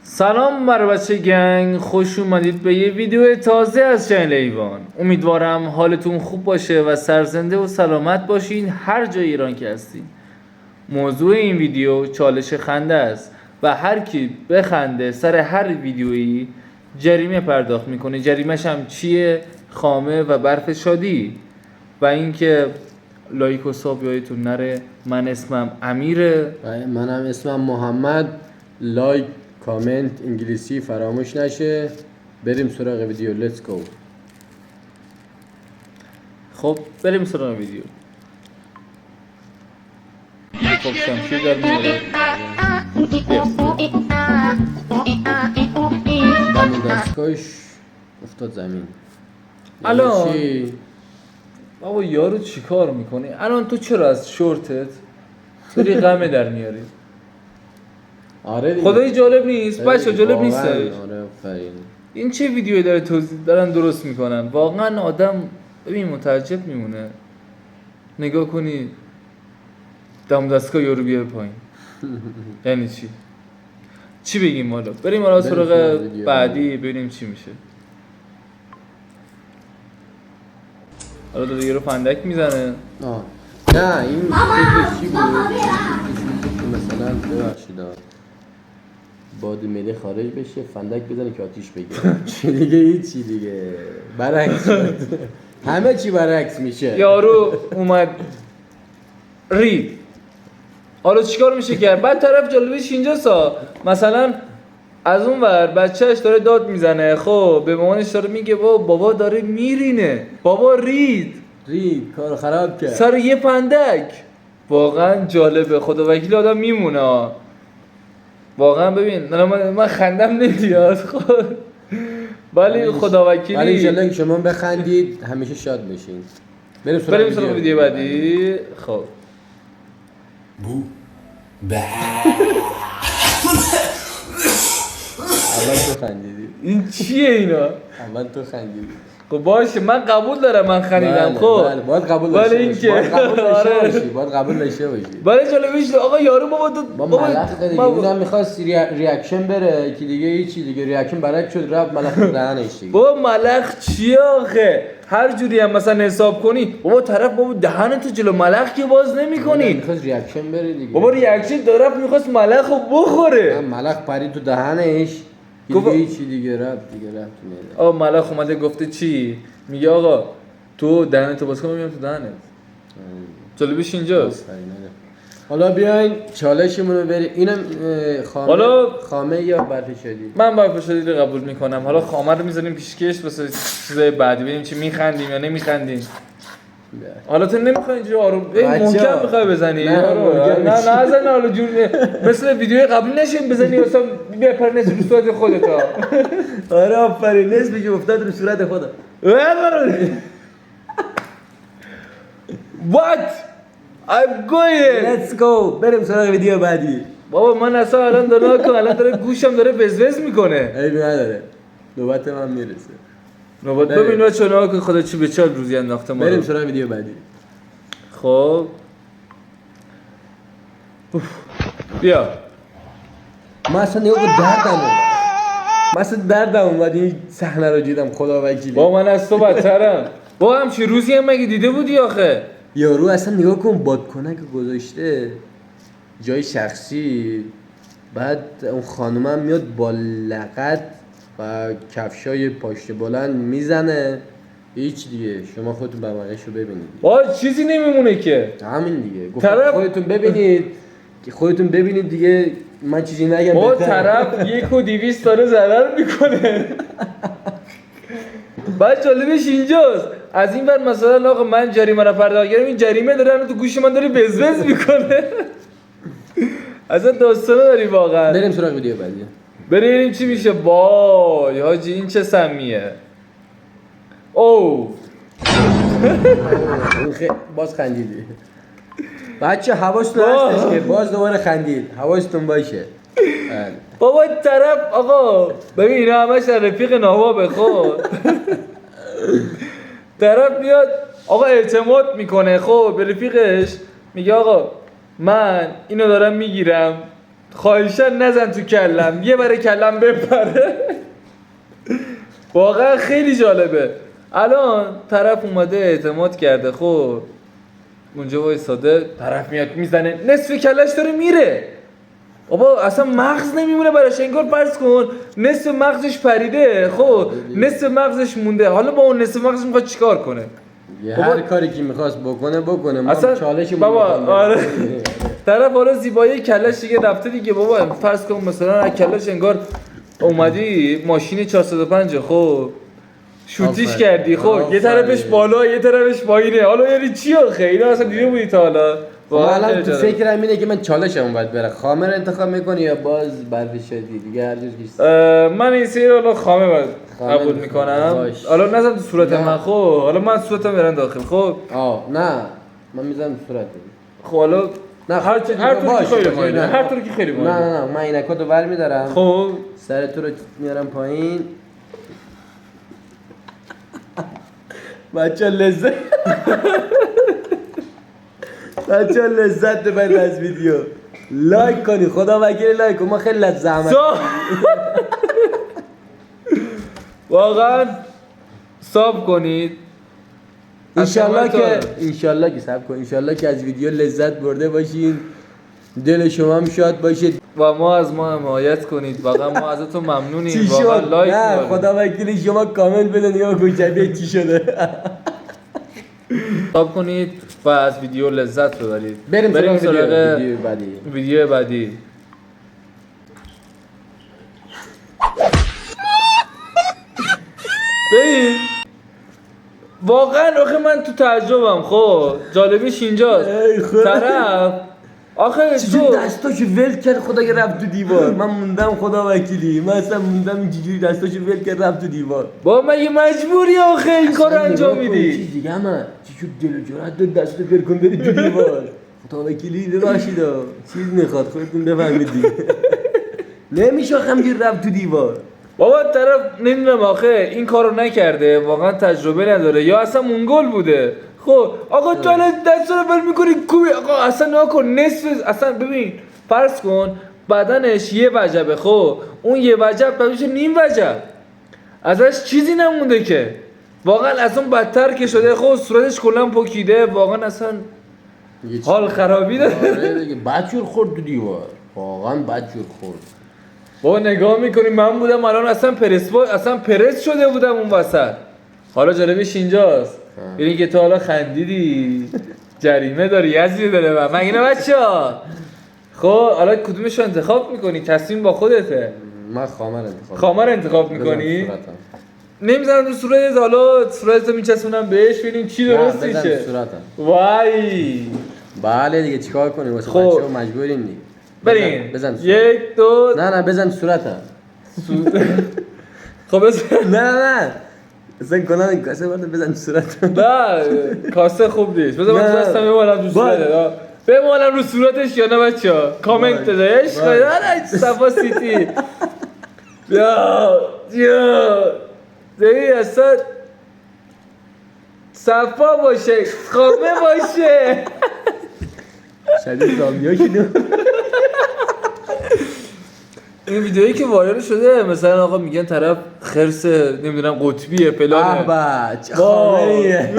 سلام بر بچه گنگ، خوش اومدید به یه ویدیو تازه از چنل ایوان. امیدوارم حالتون خوب باشه و سرزنده و سلامت باشین هر جای ایران که هستین. موضوع این ویدیو چالش خنده است و هر کی بخنده سر هر ویدیویی جریمه پرداخت میکنه. جریمه‌ش هم چیه؟ خامه و برف شادی. و اینکه لایک و ساب یادتون نره. من اسمم امیره. منم اسمم محمد. لایک، کامنت، انگلیسی فراموش نشه. بریم سراغ ویدیو. لیتس گو. خب بریم سراغ ویدیو. خب شمشیر در میاره. دم دستگاهش افتاد زمین. الان چی؟ بابا یارو چی کار میکنی؟ الان تو چرا از شورتت داری غمه در میاری؟ آره دیگه. خدایی جالب نیست؟ بچه جالب واقعاً. نیستش؟ آره آفرین. این چه ویدیویی داره دارن درست میکنن؟ واقعا آدم ببین متعجب میمونه. نگاه کنی دم دستگاه یارو بیاره پایین. یعنی چی بگیم حالا؟ بریم حالا سراغ بعدی ببینیم چی میشه. حالا داره یارو فندک میزنه. نه این فکر چی بود؟ مثلا ببخشید باد میله خارج بشه، فندک بزنه که آتیش بگیره. چی دیگه؟ هیچی دیگه. برعکس شد. همه چی برعکس میشه. یارو اومد رید. حالا چیکار میشه کرد؟ بعد طرف جالبش اینجاست مثلا از اون ور بچهش داره داد میزنه، خب به مامانش داره میگه بابا داره میرینه، بابا رید کارو خراب کرد سر یه فندک. واقعا جالبه، خدا وکیل آدم میمونه واقعا. ببین من خندم نمیاد خب، ولی خدا وکیلی. ولی انشالله که شما بخندید همیشه شاد بشین. بریم سراغ ویدیو بعدی. خب بو با اول تو خندیدی. این چیه اینا؟ اول تو خندیدی. خب باشه من قبول دارم من خندیدم. خب بله باید قبول ولی داشته اینکه باشی. باید قبول داشته باشی. ولی جالبیش آقا یارو با ملخ دیگه. اونم می‌خواست ریاکشن بره که دیگه هیچی دیگه ریاکشن برعکس شد، رفت ملخ دهنش دیگه. بابا ملخ چیه آخه؟ هر جوری هم مثلا حساب کنی بابا طرف بابا دهنتو جلو ملخ که باز نمی‌کنی. می‌خواست ریاکشن بره دیگه. بابا ریاکشن طرف می‌خواست ملخو بخوره. ملخ پرید تو دهنش. دیگه هیچی دیگه رفت میره. آقا ملخ اومده گفته چی؟ میگه آقا تو دهنتو باز کن میام تو دهنت. جالبش اینجاست. حالا بیاین چالشمون رو بریم. اینم خامه یا برف شدید؟ من برف شدید رو قبول میکنم. حالا خامه رو میذاریم پیشکش واسه چیزای بعدی ببینیم چی میخندیم یا نمیخندیم. حالا تو نمیخوای اینجوری آروم محکم میخوای بزنی؟ نه نزن حالا جون مثل ویدیو قبلی نشین بزنی اصلا بپرنس رو صورت خودت. آره آفرین. نصفش افتاد رو صورت خودت. What? I'm going. Let's go. بریم سراغ ویدیو بعدی. بابا من اصلا الان داره گوشم داره وزوز میکنه. عیبی نداره. نوبت من میرسه. نوبت ببین بچه‌ها که خدا چی به چه روزی انداخته ما. بریم سراغ ویدیو بعدی. خب بیا. من اصلا نگاه دردم اومد این صحنه رو دیدم. خدا وکیلی. با من از تو بدترم. با همچین روزی هم مگه دیده بودی آخه؟ یارو اصلا نگاه کن بادکنک گذاشته جای شخصی، بعد اون خانومم میاد با لغت و کفشای پاشنه بلند میزنه. هیچ دیگه شما خودتون بقیه‌شو ببینید. با چیزی نمیمونه که. همین دیگه. خودتون ببینید دیگه. من چیزی نگم. با طرف 1,200 داره ضرر میکنه. بعد جالبش اینجاست از این ور مثلا آقا من جریمه رو پرداخت کردم، این جریمه داره تو گوش من داره بزبز میکنه. اصلا داستانه داری واقعا. بریم سراغ ویدیو بعدی. بریم چی میشه. وای حاجی این چه سمیه. او باز خندیدی بچه. حواستون هستش که باز دوباره خندید. حواستون باشه. بابا طرف آقا ببین اینا همش رفیق نوابه. خب طرف میاد آقا اعتماد میکنه خب به رفیقش، میگه آقا من اینو دارم میگیرم خواهشن نزن تو کلم، یه بره کلم بپره. واقعا خیلی جالبه. الان طرف اومده اعتماد کرده، خب اونجا وایساده، طرف میاد میزنه نصف کلش داره میره. بابا اصلا مغز نمیمونه براش، انگار فرض کن نصف مغزش پریده، خب نصف مغزش مونده، حالا با اون نصف مغزش میخواد چیکار کنه؟ هر کاری که میخواست بکنه ما اصلا چالش بابا آره طرف حالا زیبایی کلش دیگه رفته دیگه. بابا فرض کن مثلا از کلش انگار اومدی ماشین 405 خب شوتیش آفرین. کردی، خب یه طرفش بالا یه طرفش پایینه، حالا یعنی چی آخه؟ اینا اصلا دیده بودی تا حالا؟ ما الان تو فکرم اینه که من چالشم باید بره، خامه رو انتخاب میکنی یا باز برفی شدی دیگه هر جور کیست. من این سری حالا خامه باید خامه قبول انتخاب. میکنم. باش. حالا نزن تو صورت نه. من، خب حالا من صورتم برن داخل، خب نه من میذارم صورت. خب حالا نه هر طور که خیلی مهمه، هر طور که خیلی مهمه. نه من عینکاتو ور میدارم، خب سر تو رو میارم پایین. بچه لذت ببرید از ویدیو. لایک کنی، خدا وکیل لایک کن، ما خیلی زحمت واقعا ساب کنید. انشالله که صبر کن، انشالله که از ویدیو لذت برده باشین، دل شما هم شاد باشه و ما از ما حمایت کنید. واقعا ما ازتون ممنونیم. چی واقعا شد؟ لایک نه کنید. خدا وکیل شما کامل بده نگاه کن شبیه چی شده. ساب کنید و از ویدیو لذت ببرید. بریم سراغ ویدیو بعدی. ببین واقعا آخه من تو تعجبم. خب جالبیش اینجاست طرف آخه چجوری دستاشو ول کرد خدا که رفت تو دیوار. من موندم خدا وکیلی، من اصلا موندم این چجوری دستاشو ول کرد رفت تو دیوار. با مگه مجبوری آخه این کار انجام میدی؟ چیز دیگه همه چجور دل و جرأت داد دستو ول کن بری تو دیوار. خدا وکیلی ببخشید چیز میخواد خودتون بفهمید دیگه. نمیشه همینجوری رفت تو دیوار. بابا طرف نمیدونم آخه این کارو نکرده، واقعا تجربه نداره یا اصلا مونگول بوده. خب آقا تو الان دست رو بل میکنی کوبی، آقا اصلا نکن نصف. اصلا ببین فرض کن بدنش یه وجبه، خب اون یه وجب بشه نیم وجب، ازش چیزی نمونده که. واقعا از اون بدتر که شده، خب صورتش کلا پوکیده، واقعا اصلا حال خرابی داره. آره دیگه بدجور خورد تو دیوار، واقعا بدجور خورد. بابا نگاه میکنی من بودم الان اصلا پرس شده بودم اون وسط. حالا جالبش اینجاست، ببین که تو حالا خندیدی جریمه داری، یزی داره من اینه بچه‌ها. خب حالا کدومش رو انتخاب میکنی؟ تصمیم با خودته. من خامه رو انتخاب میکنی؟ نمیزنم تو صورتت، حالا صورتتو میچسبونم بهش ببینیم چی درست میشه. وای بله دیگه چیکار کنیم واسه خب. بچه‌ها مجبوریم دیگه. بریم بزن. یک دو نه بزن صورتم. خب بزن. نه اصلا کنن کاسه بزن صورتم. نه کاسه خوب نیست، بذار من دستم بمالم رو صورتش. بمالم رو صورتش یا نه بچه‌ها؟ کامنت بده. عشق داره صفا سیتی. یا دیگه اصلا صفا باشه، خامه باشه. شبیه زامبیا شدیم. این ویدیویی که وایرال شده مثلا آقا میگن طرف خرس نمیدونم قطبیه فلانه. چه خامه‌ایه.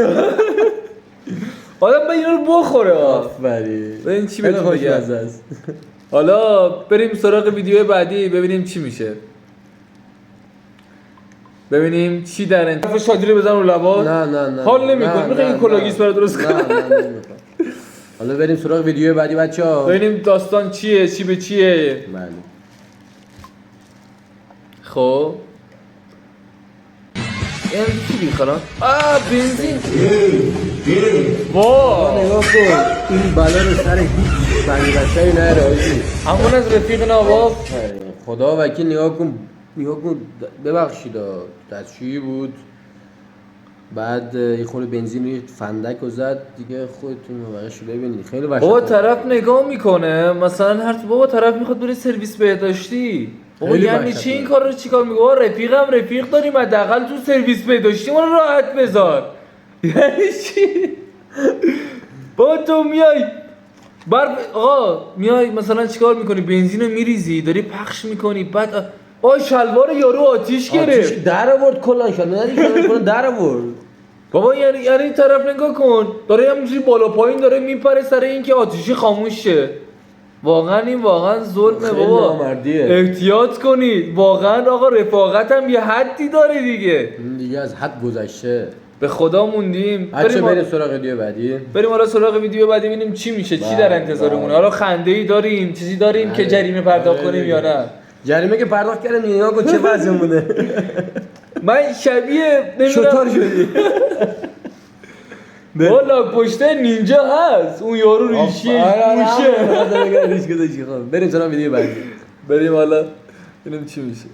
آدم به اینا رو بخوره. آفرین. ببین چی بهتون بگم. حالا بریم سراغ ویدیو بعدی ببینیم چی میشه. ببینیم چی در انتخاب شادی بزن رو لبات. نه حال نمی‌کنه. میخوای این کلاگیس برات درست کنم. نه حالا بریم سراغ ویدیو بعدی بچه‌ها. ببینیم داستان چیه، چی به چیه. بله. خب این چی میخوام؟ بنزین. نگاه کن این بالا رو سر هیچ بنگرشایی نره آجی. همون از رفیق نواب. خدا وکیل نگاه کن ببخشید دستشویی بود، بعد یه خورده بنزین روی فندک رو زد دیگه. خودتون واقعاش ببینید خیلی وحشتناک. بابا طرف نگاه میکنه مثلا بابا طرف میخواد بره سرویس بهداشتی. بابا یعنی چی این کار رو چیکار میگه؟ بابا رفیق داریم حداقل تو سرویس بهداشتی ما رو راحت بذار. یعنی چی؟ بابا تو میای آقا میای مثلا چیکار میکنی؟ بنزین رو میریزی داری پخش میکنی، بعد شلوار یارو آتیش گرفت. در آورد کلان شد، نه در آورد. بابا یعنی این طرف نگاه کن، داره همینجوری بالا پایین داره میپره سر اینکه آتیشی خاموش شه. واقعا ظلمه خیلی بابا. نامردیه. احتیاط کنید واقعا آقا، رفاقت هم یه حدی داره دیگه. این دیگه از حد گذشته. به خدا موندیم. بریم سراغ ویدیو بعدی. بریم حالا سراغ ویدیو بعدی ببینیم چی میشه، چی در انتظارمونه. حالا خنده‌ای داریم، چیزی داریم که جریمه پرداخت کنیم یا نه؟ جریمه که پرداخت کردیم، نگاه کن چه وضعمونه. من شبیه شطار شدی. والا پشته نینجا هست اون یارو ریشیه موشه. ریش گذاشتی. خب بریم سراغ ویدیو بعدی. بریم حالا ببینیم چی میشه.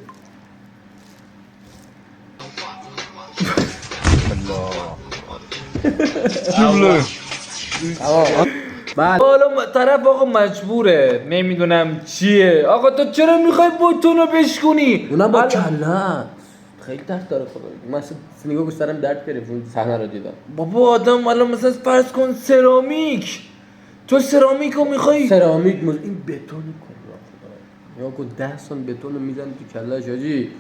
بعد حالا طرف آقا مجبوره، نمیدونم چیه. آقا تو چرا میخوای بوتونو بشکنی؟ اونم با کله خیلی درد داره خدا. من نگاه کن سرم درد گرفت اون صحنه رو دیدم. بابا آدم الان مثلا فرض کن سرامیک، تو سرامیکو میخوای سرامیک این بتون کن یا کن 10 سال بتون رو میزنی تو کلهش حاجی.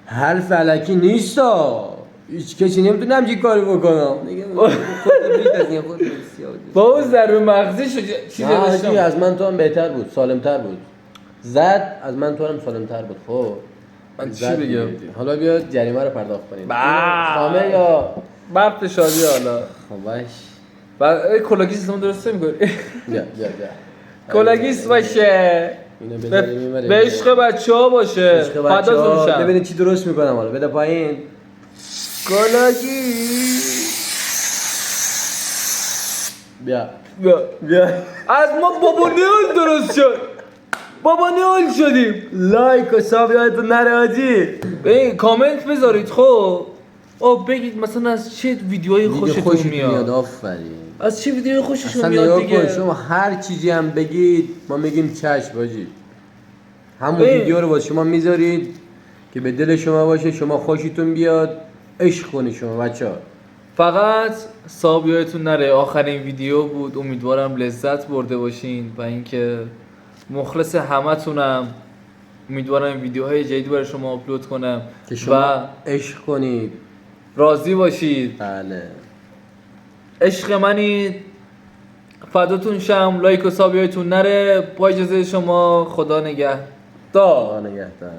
هر فلکی نیستا، هیچ کسی نمیتونم چی کاری بکنم. دیگه خود بابا ضربه مغزی شو چیزی حاجی از من تو هم بهتر بود، سالمتر بود. زد از من تو هم سالمتر بود. خب من چی بگم؟ حالا بیا جریمه رو پرداخت کنیم. خامه یا مرد شادی حالا. خب باش. بعد کلاگیس هم درسته میکنی؟ بیا کلاگیس باشه. اینو بذاریم به عشق بچه‌ها باشه. فداتون شم. ببینید چی درست میکنم. حالا بده پایین. کلاگیس بیا از ما بابا نیول درست شد. بابا نیول شدیم. لایک و ساب یادتون نره حاجی. کامنت بذارید. خب بگید مثلا از چه ویدیوهای خوشتون میاد. آفرین. از چه ویدیوهای خوشتون اصلا میاد دیگه. شما هر چیزی هم بگید ما میگیم چشم حاجی. همون ویدیو رو واسه شما میذارید که به دل شما باشه، شما خوشتون بیاد، عشق کنید شما بچه‌ها. فقط ساب یادتون نره آخرین ویدیو بود. امیدوارم لذت برده باشین و اینکه مخلص همتونم. امیدوارم ویدیوهای جدید برای شما آپلود کنم که شما عشق کنید، راضی باشید. بله عشق منید. فداتون شم. لایک و ساب یادتون نره. با اجازه شما خدا نگهدار. نگهدار.